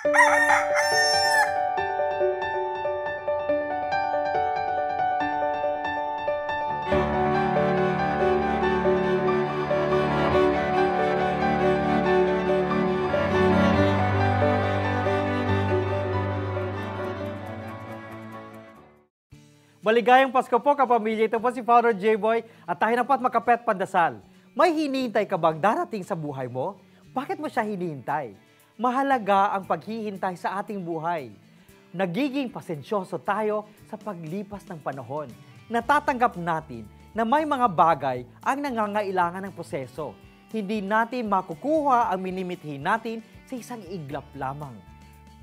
Maligayang Pasko po, kapamilya. Ito po si Father J-Boy at tayo na po at makapet pandasal. May hinihintay ka bang darating sa buhay mo? Bakit mo siya hinihintay? Mahalaga ang paghihintay sa ating buhay. Nagiging pasensyoso tayo sa paglipas ng panahon. Natatanggap natin na may mga bagay ang nangangailangan ng proseso. Hindi natin makukuha ang minimithi natin sa isang iglap lamang.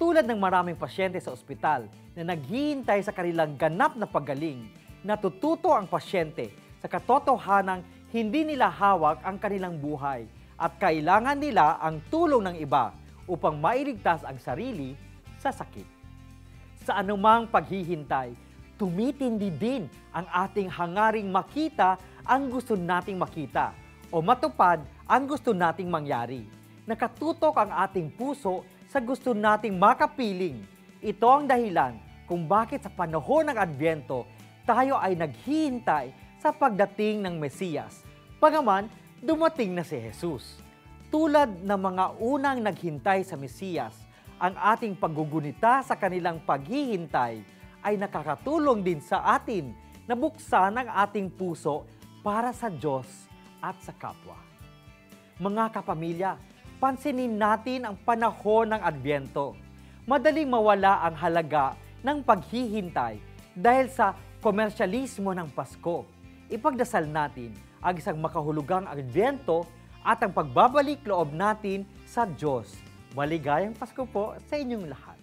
Tulad ng maraming pasyente sa ospital na naghihintay sa kanilang ganap na paggaling, natututo ang pasyente sa katotohanang hindi nila hawak ang kanilang buhay at kailangan nila ang tulong ng iba upang mailigtas ang sarili sa sakit. Sa anumang paghihintay, tumitindi din ang ating hangaring makita ang gusto nating makita o matupad ang gusto nating mangyari. Nakatutok ang ating puso sa gusto nating makapiling. Ito ang dahilan kung bakit sa panahon ng Adbyento, tayo ay naghihintay sa pagdating ng Mesiyas. Pagaman, dumating na si Jesus. Tulad ng mga unang naghintay sa Mesiyas, ang ating paggugunita sa kanilang paghihintay ay nakakatulong din sa atin na buksan ang ating puso para sa Diyos at sa kapwa. Mga kapamilya, pansinin natin ang panahon ng Adbyento. Madaling mawala ang halaga ng paghihintay dahil sa komersyalismo ng Pasko. Ipagdasal natin ang isang makahulugang Adbyento at ang pagbabalik loob natin sa Diyos. Maligayang Pasko po sa inyong lahat.